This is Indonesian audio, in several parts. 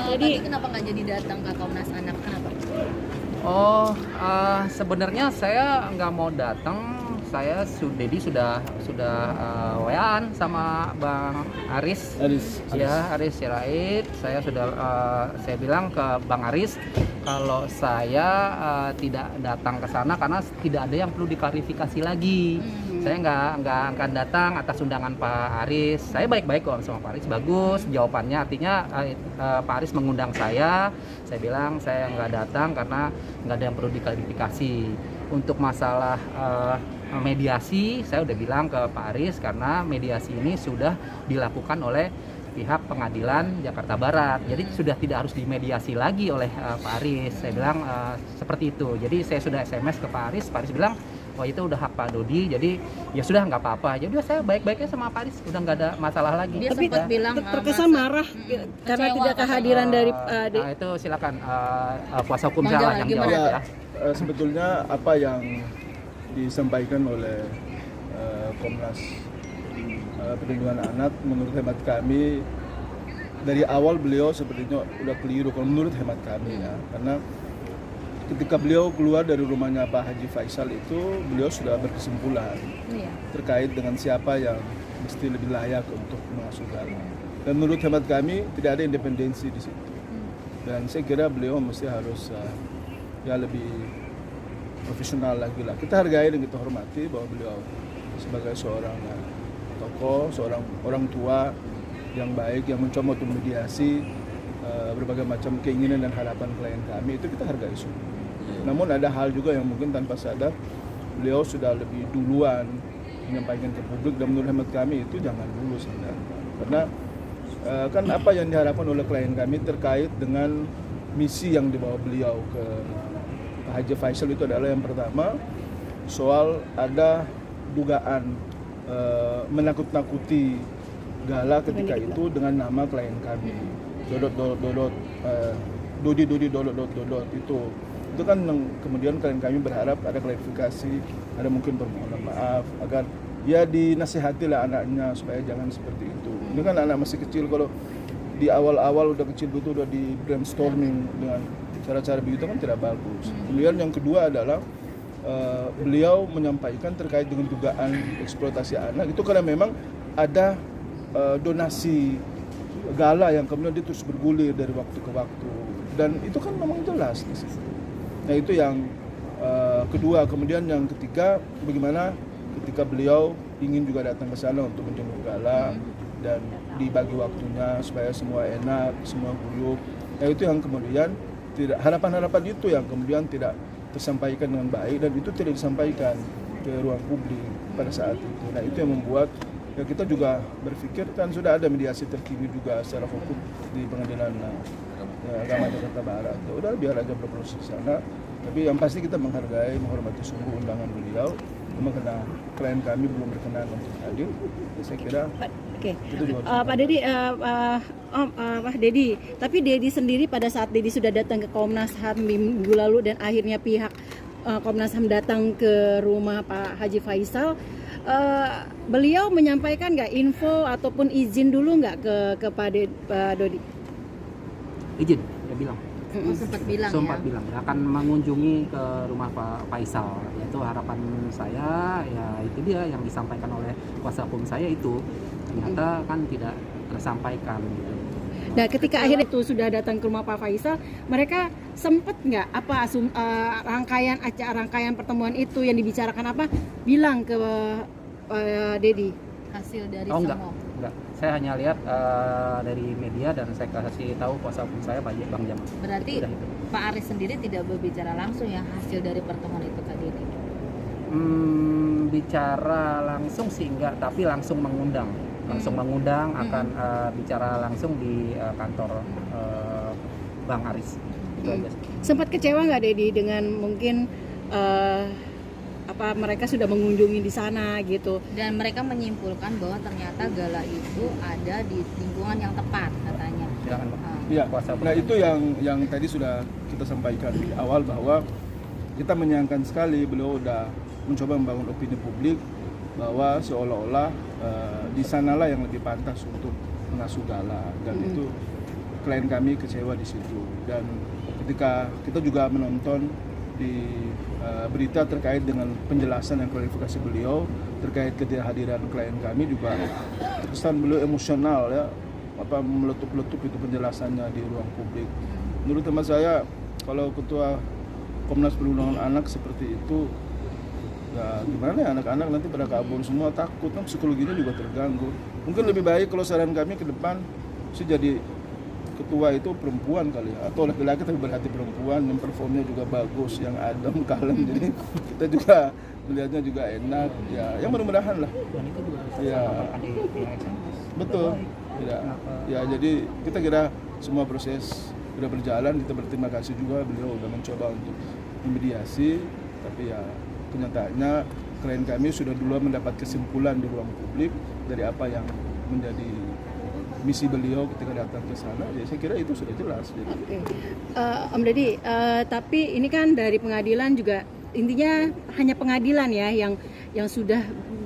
Tadi kenapa nggak jadi datang ke Komnas Anak? Kenapa? Oh, sebenarnya saya nggak mau datang. Saya Dedi sudah WA-an sama Bang Aris. Ya, Aris Sirait. Saya sudah saya bilang ke Bang Aris kalau saya tidak datang ke sana karena tidak ada yang perlu diklarifikasi lagi. Saya nggak akan datang atas undangan Pak Aris. Saya baik-baik kok sama Pak Aris, bagus jawabannya. Artinya Pak Aris mengundang saya. Saya bilang saya nggak datang karena nggak ada yang perlu diklarifikasi. Untuk masalah mediasi, saya udah bilang ke Pak Aris karena mediasi ini sudah dilakukan oleh pihak pengadilan Jakarta Barat. Jadi sudah tidak harus dimediasi lagi oleh Pak Aris. Saya bilang seperti itu. Jadi saya sudah SMS ke Pak Aris bilang, oh itu udah hak Pak Dodi, jadi ya sudah nggak apa-apa. Jadi saya baik-baiknya sama Pak Aris, udah nggak ada masalah lagi. Dia sempat bilang terkesan marah karena tidak kehadiran dari nah, itu silakan kuasa hukum saya yang jawab ya. Sebetulnya apa yang disampaikan oleh Komnas Perlindungan Anak menurut hemat kami dari awal beliau sepertinya udah keliru kalau menurut hemat kami ya, karena ketika beliau keluar dari rumahnya Pak Haji Faisal itu beliau sudah berkesimpulan terkait dengan siapa yang mesti lebih layak untuk mengasuh Gala. Dan menurut hemat kami tidak ada independensi di situ. Dan saya kira beliau mesti harus ya lebih profesional lagi lah. Kita hargai dan kita hormati bahwa beliau sebagai seorang tokoh, seorang orang tua yang baik yang mencoba untuk mediasi berbagai macam keinginan dan harapan klien kami, itu kita hargai semua. Namun ada hal juga yang mungkin tanpa sadar beliau sudah lebih duluan menyampaikan ke publik, dan menurut hemat kami itu jangan dulu sebenarnya. Karena kan apa yang diharapkan oleh klien kami terkait dengan misi yang dibawa beliau ke Pak Haji Faisal itu adalah yang pertama soal ada dugaan menakut-nakuti Gala ketika itu dengan nama klien kami Dodi itu kan kemudian klien kami berharap ada klarifikasi, ada mungkin permohonan maaf agar ya dinasihati lah anaknya supaya jangan seperti itu. Ini kan anak masih kecil, kalau di awal-awal udah kecil betul udah di brainstorming dengan cara-cara begitu kan tidak bagus. Kemudian yang kedua adalah beliau menyampaikan terkait dengan dugaan eksploitasi anak itu karena memang ada donasi Gala yang kemudian dia terus bergulir dari waktu ke waktu, dan itu kan memang jelas di situ. Nah itu yang kedua. Kemudian yang ketiga, bagaimana ketika beliau ingin juga datang ke sana untuk menjenguk Gala dan dibagi waktunya supaya semua enak, semua guyup. Nah itu yang kemudian tidak, harapan-harapan itu yang kemudian tidak tersampaikan dengan baik, dan itu tidak disampaikan ke ruang publik pada saat itu. Nah itu yang membuat ya kita juga berpikir, kan sudah ada mediasi terkini juga secara hukum di pengadilan agama Jakarta Barat. Ya udah biar aja berproses di sana. Tapi yang pasti kita menghargai, menghormati sungguh undangan beliau. Cuma karena klien kami belum berkenan untuk hadir, saya kira. Oke. Pak Dedi, Pak Dedi. Tapi Dedi sendiri pada saat Dedi sudah datang ke Komnas HAM minggu lalu dan akhirnya pihak Komnas HAM datang ke rumah Pak Haji Faisal, beliau menyampaikan nggak info ataupun izin dulu nggak ke Pak Dodi? Izin, dia bilang. Sempat bilang akan mengunjungi ke rumah Pak Faisal. Itu harapan saya, ya itu dia yang disampaikan oleh kuasa hukum saya itu ternyata kan tidak tersampaikan gitu. Nah ketika akhirnya itu sudah datang ke rumah Pak Faisal, mereka sempat nggak rangkaian pertemuan itu yang dibicarakan apa bilang ke Dedi? Hasil dari enggak. Saya hanya lihat dari media dan saya kasih tahu kuasa hukum saya Bang Jamal. Berarti Pak Aris sendiri tidak berbicara langsung ya hasil dari pertemuan itu ke Dedi? Bicara langsung sih enggak, tapi langsung mengundang. Akan bicara langsung di kantor Bang Aris. Itu aja. Sempat kecewa nggak Dedi dengan mungkin mereka sudah mengunjungi di sana gitu, dan mereka menyimpulkan bahwa ternyata Gala itu ada di lingkungan yang tepat katanya. Iya. Nah itu yang tadi sudah kita sampaikan di awal, bahwa kita menyayangkan sekali beliau udah mencoba membangun opini publik bahwa seolah-olah di sanalah yang lebih pantas untuk mengasuh Gala, dan itu klien kami kecewa di situ. Dan ketika kita juga menonton di berita terkait dengan penjelasan dan klarifikasi beliau terkait ketidakhadiran klien kami, juga terkesan beliau emosional ya, meletup-letup itu penjelasannya di ruang publik. Menurut teman saya, kalau ketua Komnas Perlindungan Anak seperti itu, ya gimana ya, anak-anak nanti pada kabur semua, takut kan, psikologinya juga terganggu. Mungkin lebih baik kalau saran kami ke depan sih jadi ketua itu perempuan kali ya, atau laki-laki tapi berhati perempuan, yang performnya juga bagus, yang adem, kalem, jadi kita juga melihatnya juga enak ya, yang mudah-mudahan lah ya. Betul ya, jadi kita kira semua proses sudah berjalan. Kita berterima kasih juga, beliau sudah mencoba untuk memediasi, tapi ya kenyataannya klien kami sudah duluan mendapat kesimpulan di ruang publik dari apa yang menjadi misi beliau ketika datang ke sana. Ya saya kira itu sudah jelas. Oke. Om Deddy, tapi ini kan dari pengadilan juga, intinya hanya pengadilan ya yang sudah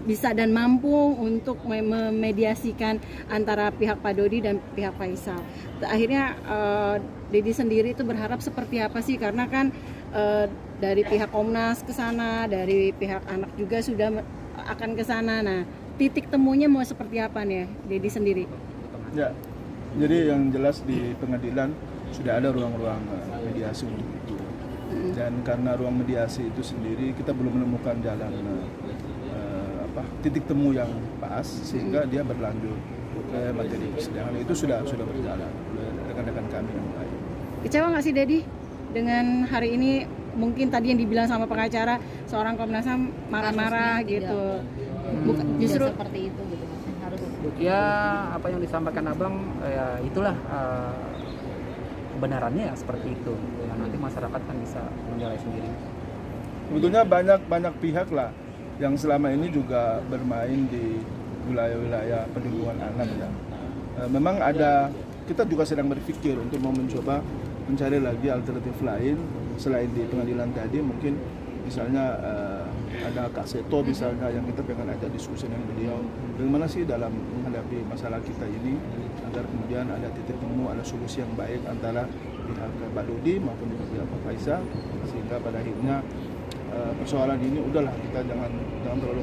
bisa dan mampu untuk memediasikan antara pihak Pak Dodi dan pihak Faisal. Akhirnya Deddy sendiri itu berharap seperti apa sih? Karena kan dari pihak Komnas ke sana, dari pihak anak juga sudah akan ke sana. Nah, titik temunya mau seperti apa nih Deddy sendiri? Ya, jadi yang jelas di pengadilan sudah ada ruang-ruang mediasi untuk itu. Dan karena ruang mediasi itu sendiri kita belum menemukan jalan titik temu yang pas, sehingga dia berlanjut ke materi persidangan. Itu sudah berjalan oleh rekan-rekan kami yang lain. Kecewa nggak sih Deddy dengan hari ini? Mungkin tadi yang dibilang sama pengacara, seorang Komnas HAM marah-marah gitu. Bukan Justru seperti itu gitu. Harus Ya apa yang disampaikan abang ya itulah kebenarannya ya seperti itu. Ya, nanti masyarakat kan bisa menilai sendiri. Sebetulnya banyak pihak lah yang selama ini juga bermain di wilayah-wilayah perlindungan anak ya. Memang kita juga sedang berpikir untuk mau mencoba mencari lagi alternatif lain selain di pengadilan tadi. Mungkin misalnya ada Kak Seto misalnya yang kita pengen ajak diskusi dengan beliau, bagaimana sih dalam menghadapi masalah kita ini agar kemudian ada titik temu, ada solusi yang baik antara pihak Pak Dodi maupun juga pihak Pak Faisal, sehingga pada akhirnya persoalan ini udahlah, kita jangan terlalu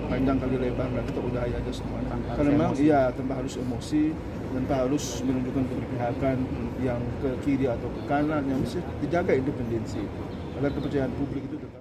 panjang kali lebar, lah kita udahi aja semuanya. Karena memang tanpa harus emosi, tanpa harus menunjukkan keberpihakan yang ke kiri atau ke kanan, yang mesti dijaga independensi agar kepercayaan publik itu tetap